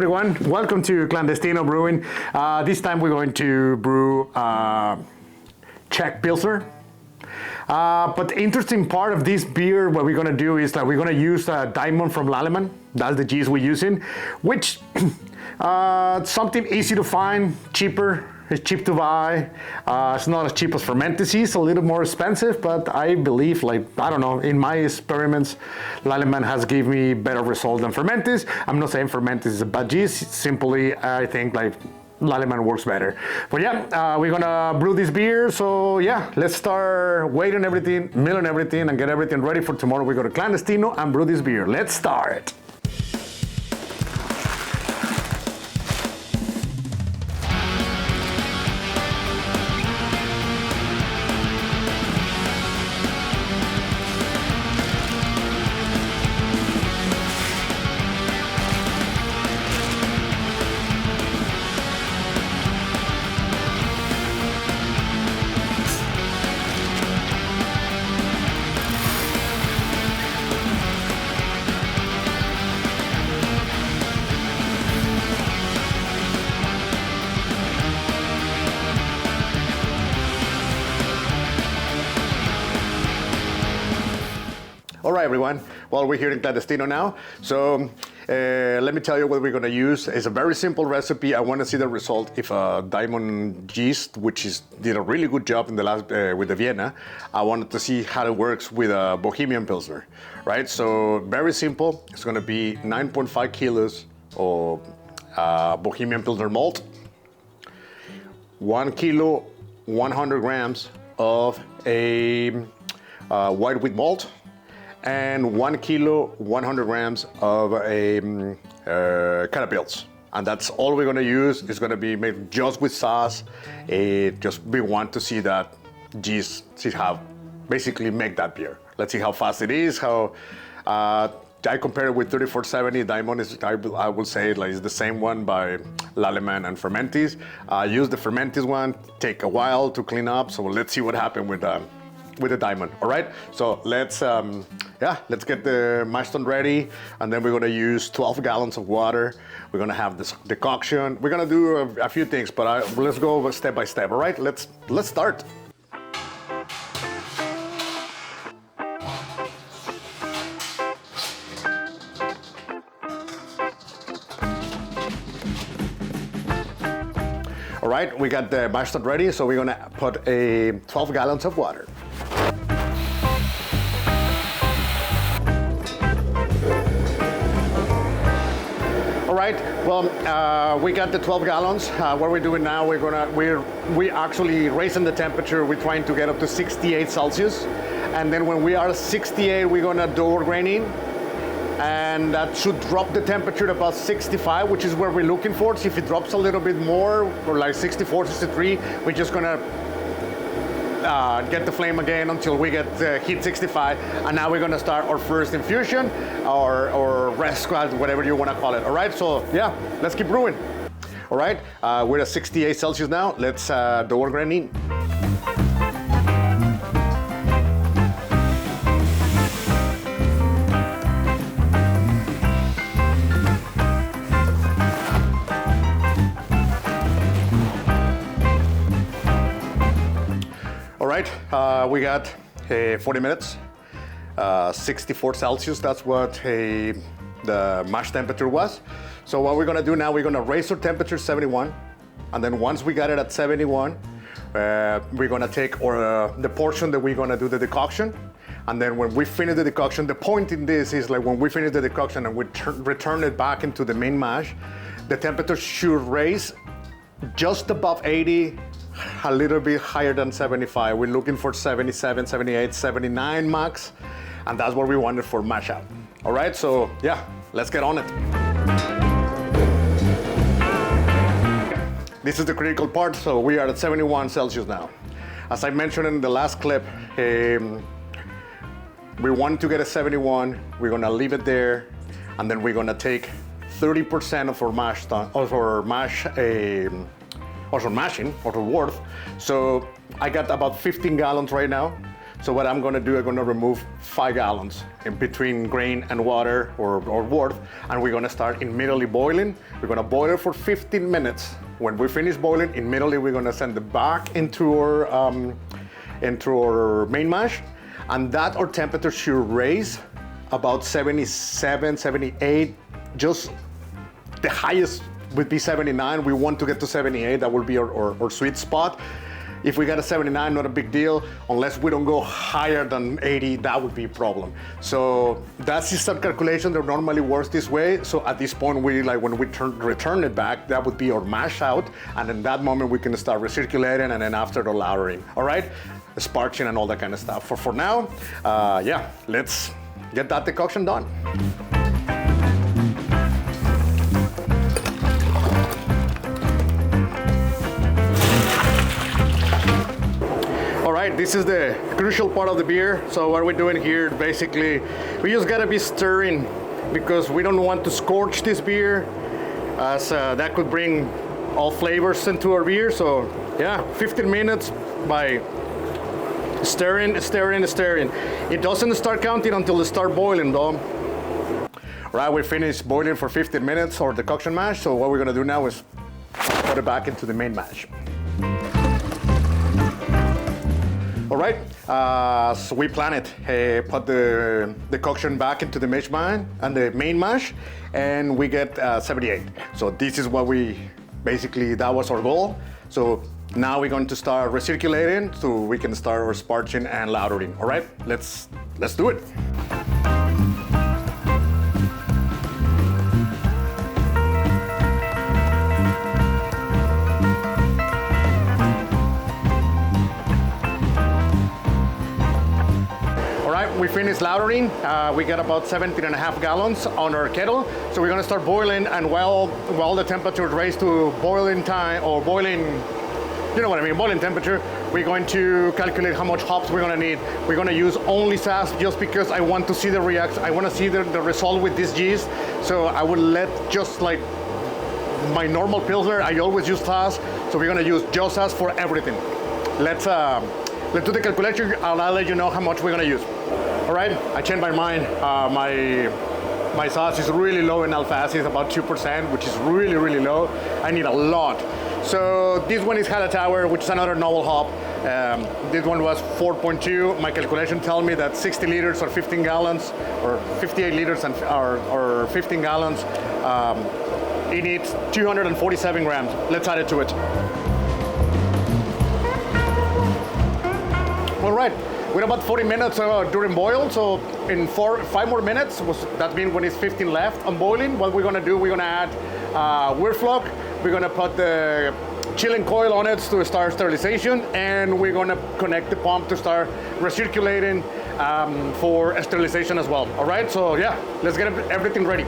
everyone, welcome to Clandestino Brewing. This time we're going to brew Czech Pilsner. But the interesting part of this beer, what we're gonna do is that we're gonna use Diamond from Lallemand. That's the yeast we're using, which something easy to find, cheaper. It's cheap to buy. It's not as cheap as Fermentis. It's a little more expensive, but I believe, I don't know, in my experiments, Lallemand has given me better results than Fermentis. I'm not saying Fermentis is a bad yeast. Simply, I think Lallemand works better. But yeah, we're gonna brew this beer. So yeah, let's start weighing everything, milling everything, and get everything ready for tomorrow. We go to Clandestino and brew this beer. Let's start. All right, everyone. Well, we're here in Clandestino now. So let me tell you what we're gonna use. It's a very simple recipe. I wanna see the result if Diamond yeast, which did a really good job in the last with the Vienna. I wanted to see how it works with a Bohemian Pilsner, right? So very simple. It's gonna be 9.5 kilos of Bohemian Pilsner malt, 1 kilo, 100 grams of a white wheat malt, and 1 kilo, 100 grams of a Carapils. And that's all we're gonna use. It's gonna be made just with sauce. Just we want to see that yeast, see how basically make that beer. Let's see how fast it is, how I compare it with 3470. Diamond is, I will say, it's the same one by Lallemand and Fermentis. Use the Fermentis one, take a while to clean up. So let's see what happened with the Diamond. All right, so let's get the mash tun ready, and then we're gonna use 12 gallons of water. We're gonna have this decoction. We're gonna do a few things, but let's go step by step. All right, let's start. All right, we got the mash tun ready, so we're gonna put 12 gallons of water. All right, well, we got the 12 gallons. What we're doing now, we're actually raising the temperature. We're trying to get up to 68 Celsius. And then when we are 68, we're gonna door graining. And that should drop the temperature to about 65, which is where we're looking for. So if it drops a little bit more, or like 64, 63, we're just gonna get the flame again until we get heat 65. And now we're gonna start our first infusion or rest squad, whatever you wanna call it. All right, so yeah, let's keep brewing. All right, we're at 68 Celsius now. Let's door graining. All right, we got 40 minutes, 64 Celsius. That's what the mash temperature was. So what we're gonna do now, we're gonna raise our temperature 71. And then once we got it at 71, we're gonna take the portion that we're gonna do the decoction. And then when we finish the decoction, the point in this is when we finish the decoction and we return it back into the main mash, the temperature should raise just above 80, a little bit higher than 75. We're looking for 77, 78, 79 max, and that's what we wanted for mash out. All right, so yeah, let's get on it. This is the critical part, so we are at 71 Celsius now. As I mentioned in the last clip, we want to get a 71, we're gonna leave it there, and then we're gonna take 30% of our mash, mashing, or worth. So I got about 15 gallons right now. So what I'm gonna do, I'm gonna remove 5 gallons in between grain and water or worth, and we're gonna start immediately boiling. We're gonna boil it for 15 minutes. When we finish boiling, immediately we're gonna send it back into our main mash, and that our temperature should raise about 77, 78, just the highest would be 79. We want to get to 78, that will be our sweet spot. If we got a 79, not a big deal. Unless we don't go higher than 80, that would be a problem. So that's just some calculation that normally works this way. So at this point, when we return it back, that would be our mash out. And in that moment, we can start recirculating, and then after the lautering. All right? Sparging and all that kind of stuff. For now, yeah, let's get that decoction done. All right, this is the crucial part of the beer. So what we're doing here, basically, we just gotta be stirring because we don't want to scorch this beer, as that could bring all flavors into our beer. So yeah, 15 minutes by stirring, stirring, stirring. It doesn't start counting until it start boiling though. All right, we finished boiling for 15 minutes, our decoction mash. So what we're gonna do now is put it back into the main mash. All right, so we plan it. Put the decoction back into the mash man and the main mash, and we get 78. So this is what that was our goal. So now we're going to start recirculating so we can start our sparging and lautering. All right, let's do it. We finished lautering. We got about 17.5 gallons on our kettle. So we're gonna start boiling, and while the temperature is raised to boiling time, or boiling, you know what I mean, boiling temperature, we're going to calculate how much hops we're gonna need. We're gonna use only sass just because I want to see the reaction. I wanna see the result with this yeast. So I would let just like my normal Pilsner, I always use sass. So we're gonna use just sass for everything. Let's do the calculation, and I'll let you know how much we're gonna use. All right, I changed my mind. My sauce is really low in alfalfa. It's about 2%, which is really, really low. I need a lot. So this one is Tower, which is another novel hop. This one was 4.2. My calculation tell me that 60 liters or 15 gallons, or 58 liters or 15 gallons, it needs 247 grams. Let's add it to it. All right. We're about 40 minutes during boil, so in 5 more minutes, that means when it's 15 left on boiling, what we're gonna do, we're gonna add wort flock, we're gonna put the chilling coil on it to start sterilization, and we're gonna connect the pump to start recirculating for sterilization as well. All right, so yeah, let's get everything ready.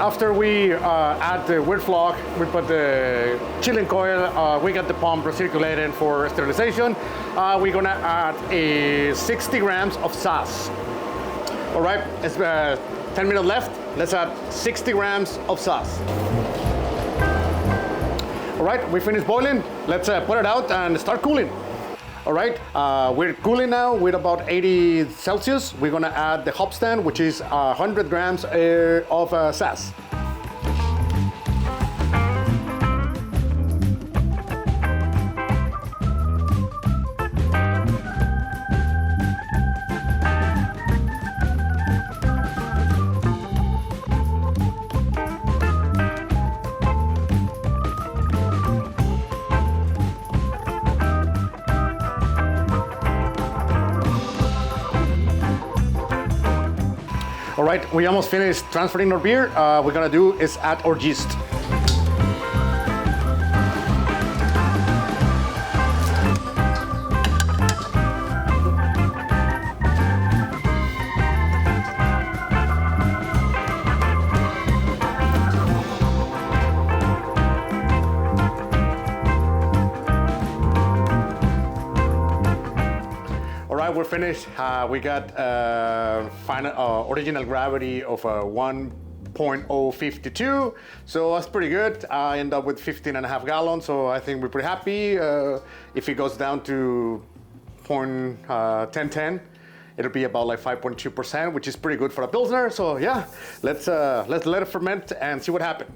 After we add the wort flock, we put the chilling coil, we got the pump recirculating for sterilization. We're gonna add 60 grams of sass. All right, it's 10 minutes left. Let's add 60 grams of sass. All right, we finished boiling. Let's put it out and start cooling. All right, we're cooling now with about 80 Celsius. We're gonna add the hop stand, which is 100 grams of sass. All right, we almost finished transferring our beer. We're gonna do is add our yeast. We're finished. We got final original gravity of 1.2 0.052, so that's pretty good. I end up with 15.5 gallons, so I think we're pretty happy. If it goes down to 0.1010, it'll be about like 5.2%, which is pretty good for a Pilsner. So yeah, let's let it ferment and see what happens.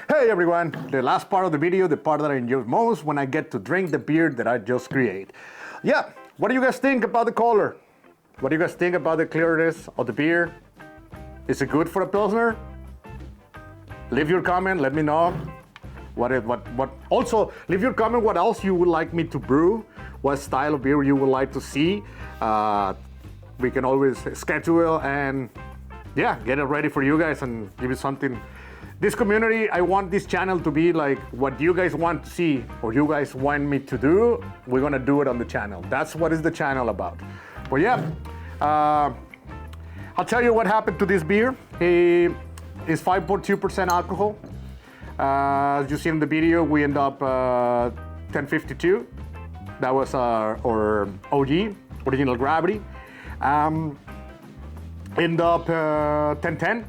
Hey everyone, the last part of the video, the part that I enjoy most, when I get to drink the beer that I just create. Yeah, what do you guys think about the color? What do you guys think about the clearness of the beer? Is it good for a Pilsner? Leave your comment, let me know. Also, leave your comment what else you would like me to brew, what style of beer you would like to see. We can always schedule and yeah, get it ready for you guys and give you something. This community, I want this channel to be like what you guys want to see or you guys want me to do, we're gonna do it on the channel. That's what is the channel about. But yeah, I'll tell you what happened to this beer. It's 5.2% alcohol. As you see in the video, we end up 1052. That was our OG, original gravity. End up 1010.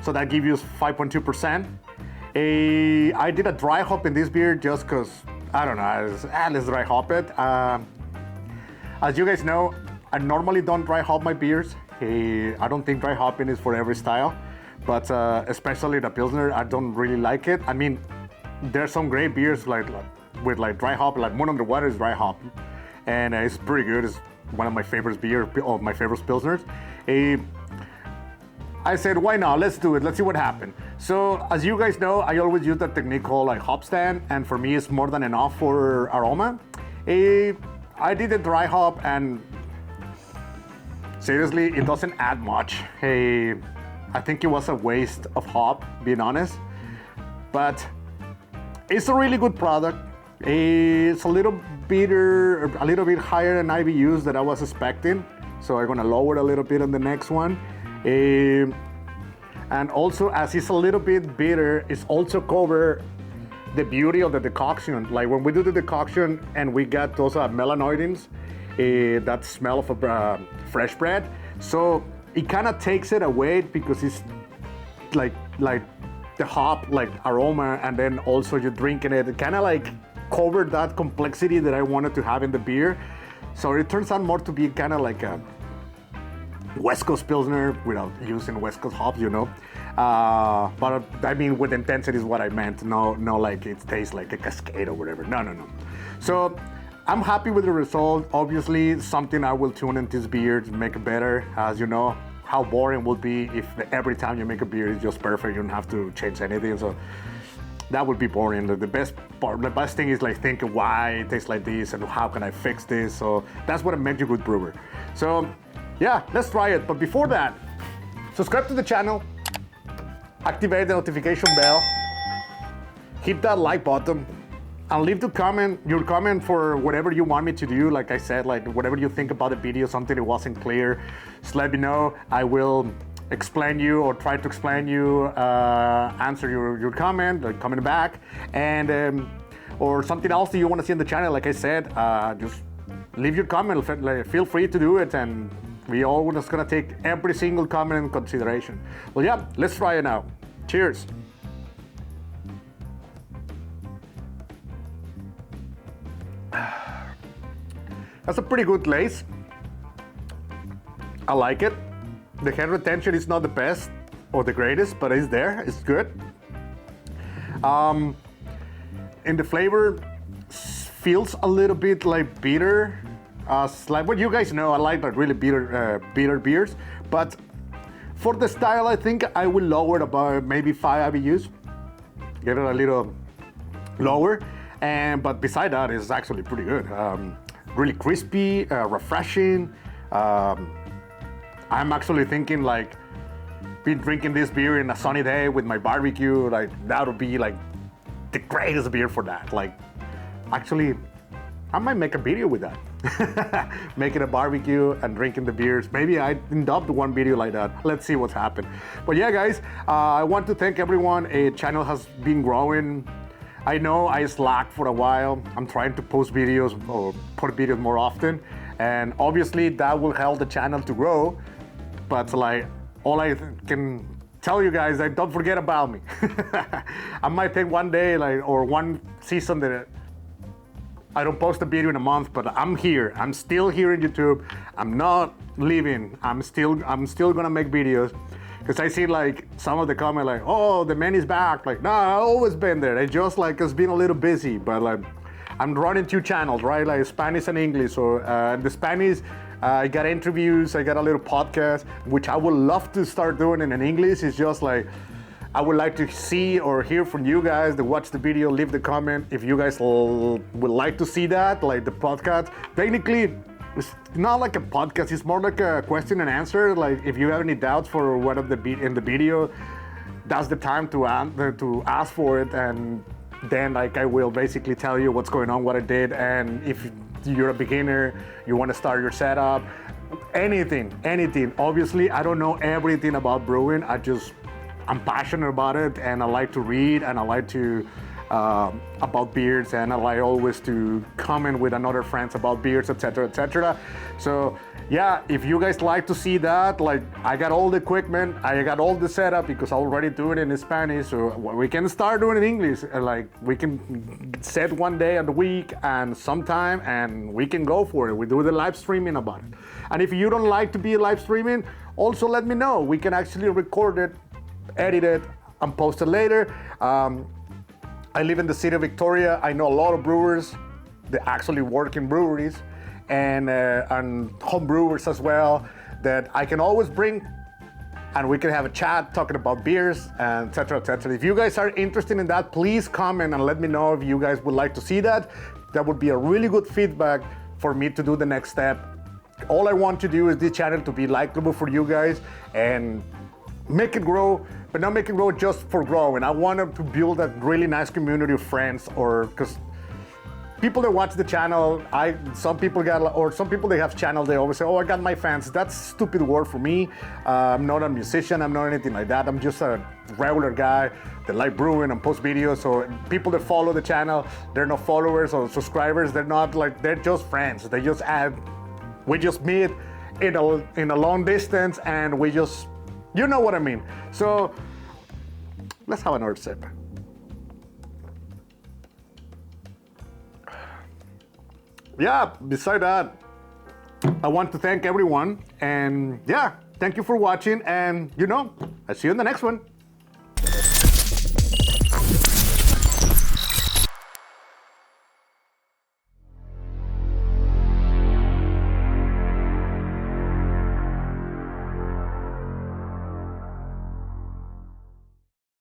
So that gives you 5.2%. I did a dry hop in this beer just because, I don't know, let's dry hop it. As you guys know, I normally don't dry hop my beers. I don't think dry hopping is for every style, but especially the Pilsner, I don't really like it. I mean, there's some great beers with dry hop, like Moon Underwater is dry hop, and it's pretty good. It's one of my favorite beers, of my favorite Pilsners. I said, why not? Let's do it. Let's see what happened. So, as you guys know, I always use that technique called like hop stand, and for me, it's more than enough for aroma. I did a dry hop, and seriously, it doesn't add much. I think it was a waste of hop, being honest. But it's a really good product. It's a little bitter, a little bit higher than IBUs that I was expecting. So I'm gonna lower it a little bit on the next one. And also, as it's a little bit bitter, it's also cover the beauty of the decoction. Like when we do the decoction and we got those melanoidins, that smell of fresh bread. So it kind of takes it away because it's like the hop, like aroma, and then also you're drinking it. It kind of like covered that complexity that I wanted to have in the beer. So it turns out more to be kind of like a West Coast Pilsner without using West Coast hops, you know. But I mean, with intensity is what I meant. No, like it tastes like a Cascade or whatever. No. So I'm happy with the result. Obviously, something I will tune into this beer to make it better. As you know, how boring it would be if every time you make a beer is just perfect. You don't have to change anything. So that would be boring. The best thing is like thinking why it tastes like this and how can I fix this. So that's what makes you a good brewer. So yeah, let's try it. But before that, subscribe to the channel, activate the notification bell, hit that like button, and leave your comment for whatever you want me to do. Like I said, like whatever you think about the video, something that wasn't clear, just let me know. I will explain you or try to explain you, answer your comment, like comment back, and or something else that you want to see on the channel. Like I said, just leave your comment. Feel free to do it, and we all just gonna take every single comment in consideration. Well, yeah, let's try it now. Cheers. That's a pretty good glaze. I like it. The head retention is not the best or the greatest, but it's there. It's good. In the flavor, feels a little bit like bitter. Like what you guys know, I like like really bitter beers, but for the style, I think I will lower it about maybe 5 IBUs. get it a little lower. But beside that, it's actually pretty good. Really crispy, refreshing. I'm actually thinking like, been drinking this beer in a sunny day with my barbecue, like that would be like the greatest beer for that. Like, actually, I might make a video with that. Making a barbecue and drinking the beers. Maybe I adopt one video like that. Let's see what's happened. But yeah, guys, I want to thank everyone. A channel has been growing. I know I slacked for a while. I'm trying to post videos or put videos more often. And obviously that will help the channel to grow. But like, all I can tell you guys, like, don't forget about me. I might take one day, like, or one season that I don't post a video in a month, but I'm here. I'm still here in YouTube. I'm not leaving. I'm still gonna make videos. Because I see like some of the comment like, oh, the man is back. Like, no, I've always been there. It just like it's been a little busy, but like I'm running 2 channels, right? Like Spanish and English. So the Spanish, I got interviews, I got a little podcast, which I would love to start doing in English. It's just like, I would like to see or hear from you guys that watch the video, leave the comment. If you guys would like to see that, like the podcast. Technically, it's not like a podcast, it's more like a question and answer. Like if you have any doubts for one of the in the video, that's the time to ask for it. And then like I will basically tell you what's going on, what I did. And if you're a beginner, you want to start your setup, anything. Obviously, I don't know everything about brewing. I'm passionate about it, and I like to read, and I like to about beers, and I like always to comment with another friends about beers, etc., etc. So yeah, if you guys like to see that, like I got all the equipment, I got all the setup because I already do it in Spanish, so we can start doing it in English. Like we can set one day of the week and sometime, and we can go for it. We do the live streaming about it. And if you don't like to be live streaming, also let me know. We can actually record it, edit it, and post it later. I live in the city of Victoria. I know a lot of brewers that actually work in breweries and home brewers as well that I can always bring, and we can have a chat talking about beers and etc., etc. If you guys are interested in that, please comment and let me know if you guys would like to see that. That would be a really good feedback for me to do the next step. All I want to do is this channel to be likable for you guys and make it grow, but not make it grow just for growing. I want to build a really nice community of friends, or because people that watch the channel, some people they have channels, they always say, oh, I got my fans. That's a stupid word for me. I'm not a musician, I'm not anything like that. I'm just a regular guy that like brewing and post videos. So people that follow the channel, they're not followers or subscribers. They're not like, they're just friends. They just we just meet in a long distance, and we just, you know what I mean. So let's have another sip. Yeah, beside that, I want to thank everyone, and yeah, thank you for watching, and I'll see you in the next one.